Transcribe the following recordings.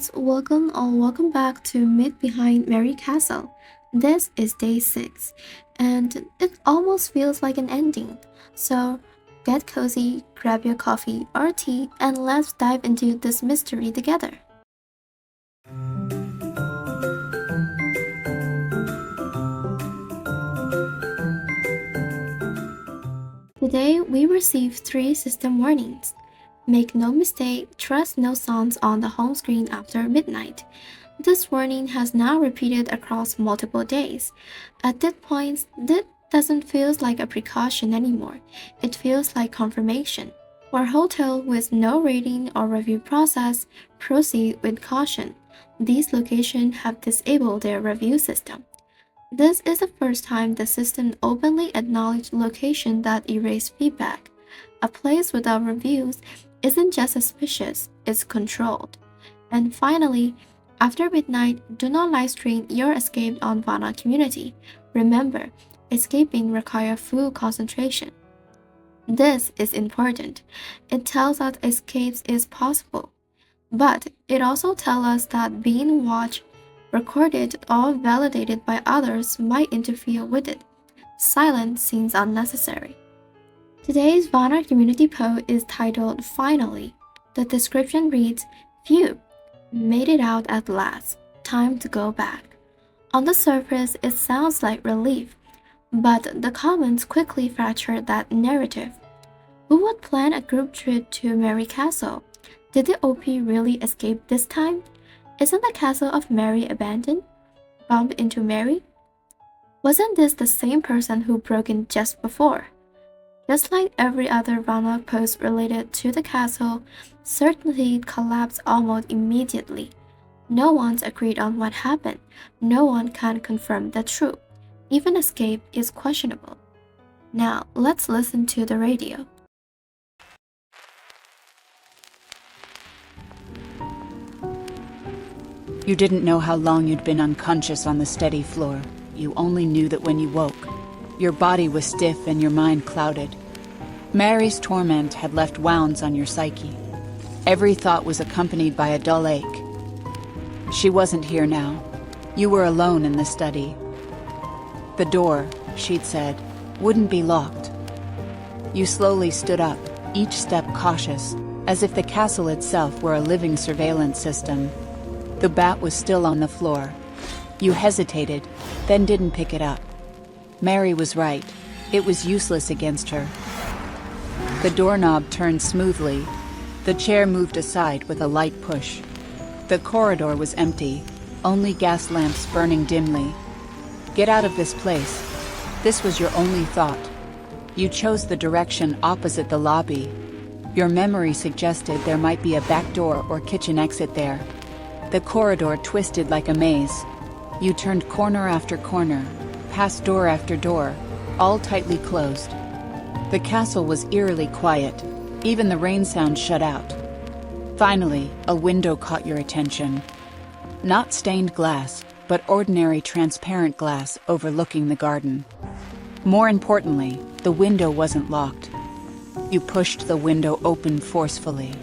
guys, welcome or welcome back to Meet Behind Mary Castle. This is day 6, and it almost feels like an ending. So get cozy, grab your coffee or tea, and let's dive into this mystery together. Today we received 3 system warnings. Make no mistake, trust no sounds on the home screen after midnight. This warning has now repeated across multiple days. At that point, that doesn't feel like a precaution anymore. It feels like confirmation. For hotel with no rating or review process, proceed with caution. These locations have disabled their review system. This is the first time the system openly acknowledged location that erase feedback. A place without reviews isn't just suspicious, it's controlled. And finally, after midnight, do not live stream your escape on VVANNA Community. Remember, escaping requires full concentration. This is important. It tells us escapes is possible. But it also tells us that being watched, recorded, or validated by others might interfere with it. Silence seems unnecessary. Today's VVANNA community post is titled Finally. The description reads, Phew, made it out at last. Time to go back. On the surface, it sounds like relief, but the comments quickly fracture that narrative. Who would plan a group trip to Mary Castle? Did the OP really escape this time? Isn't the castle of Mary abandoned? Bump into Mary? Wasn't this the same person who broke in just before? Just like every other VVANNA post related to the castle, certainty collapsed almost immediately. No one's agreed on what happened. No one can confirm the truth. Even escape is questionable. Now, let's listen to the radio. You didn't know how long you'd been unconscious on the steady floor. You only knew that when you woke, your body was stiff and your mind clouded. Mary's torment had left wounds on your psyche. Every thought was accompanied by a dull ache. She wasn't here now. You were alone in the study. The door, she'd said, wouldn't be locked. You slowly stood up, each step cautious, as if the castle itself were a living surveillance system. The bat was still on the floor. You hesitated, then didn't pick it up. Mary was right. It was useless against her. The doorknob turned smoothly. The chair moved aside with a light push. The corridor was empty, only gas lamps burning dimly. Get out of this place. This was your only thought. You chose the direction opposite the lobby. Your memory suggested there might be a back door or kitchen exit there. The corridor twisted like a maze. You turned corner after corner, past door after door, all tightly closed. The castle was eerily quiet. Even the rain sound shut out. Finally, a window caught your attention. Not stained glass, but ordinary transparent glass overlooking the garden. More importantly, the window wasn't locked. You pushed the window open forcefully.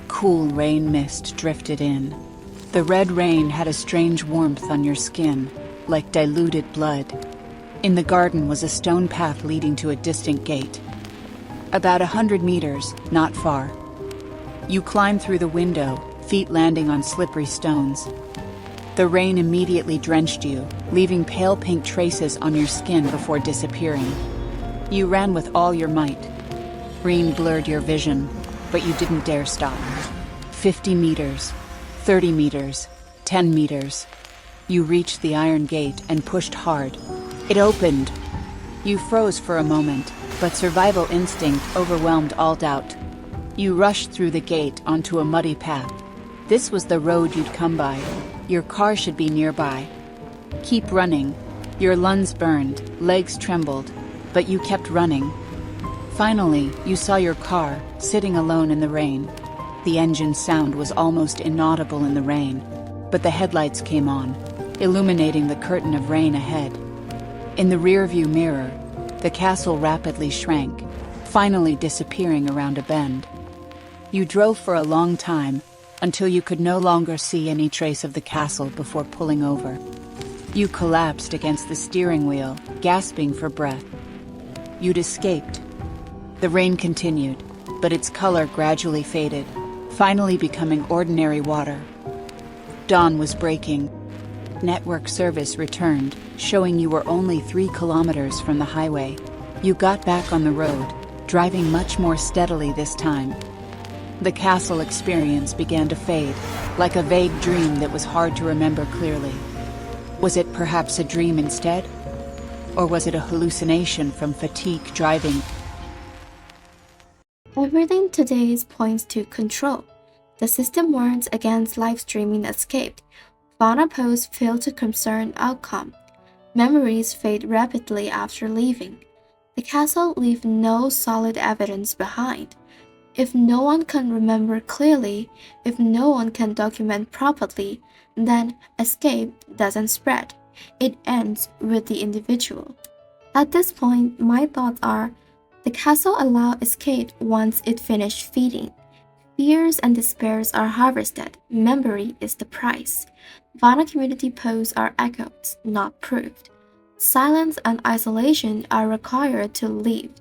Cool rain mist drifted in. The red rain had a strange warmth on your skin, like diluted blood. In the garden was a stone path leading to a distant gate. About 100 meters, not far. You climbed through the window, feet landing on slippery stones. The rain immediately drenched you, leaving pale pink traces on your skin before disappearing. You ran with all your might. Rain blurred your vision, but you didn't dare stop. 50 meters. 30 meters, 10 meters. You reached the iron gate and pushed hard. It opened. You froze for a moment, but survival instinct overwhelmed all doubt. You rushed through the gate onto a muddy path. This was the road you'd come by. Your car should be nearby. Keep running. Your lungs burned, legs trembled, but you kept running. Finally, you saw your car, sitting alone in the rain. The engine sound was almost inaudible in the rain, but the headlights came on, illuminating the curtain of rain ahead. In the rearview mirror, the castle rapidly shrank, finally disappearing around a bend. You drove for a long time, until you could no longer see any trace of the castle before pulling over. You collapsed against the steering wheel, gasping for breath. You'd escaped. The rain continued, but its color gradually faded, finally becoming ordinary water. Dawn was breaking. Network service returned, showing you were only 3 kilometers from the highway. You got back on the road, driving much more steadily this time. The castle experience began to fade, like a vague dream that was hard to remember clearly. Was it perhaps a dream instead? Or was it a hallucination from fatigue driving? Everything today points to control. The system warns against live streaming escaped. VVANNA posts fail to concern outcome. Memories fade rapidly after leaving. The castle leaves no solid evidence behind. If no one can remember clearly, if no one can document properly, then escape doesn't spread. It ends with the individual. At this point, my thoughts are, the castle allowed escape once it finished feeding. Fears and despairs are harvested. Memory is the price. VVANNA community posts are echoes, not proved. Silence and isolation are required to live.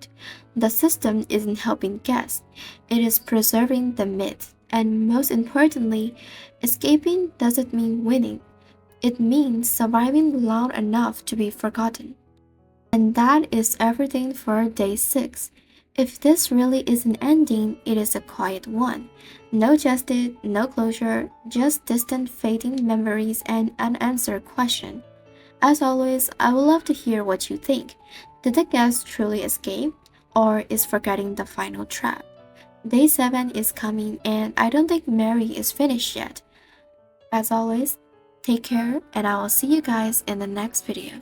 The system isn't helping guests, it is preserving the myth. And most importantly, escaping doesn't mean winning. It means surviving long enough to be forgotten. And that is everything for day 6. If this really is an ending, it is a quiet one. No justice, no closure, just distant fading memories and unanswered questions. As always, I would love to hear what you think. Did the guest truly escape, or is forgetting the final trap? Day 7 is coming, and I don't think Mary is finished yet. As always, take care, and I will see you guys in the next video.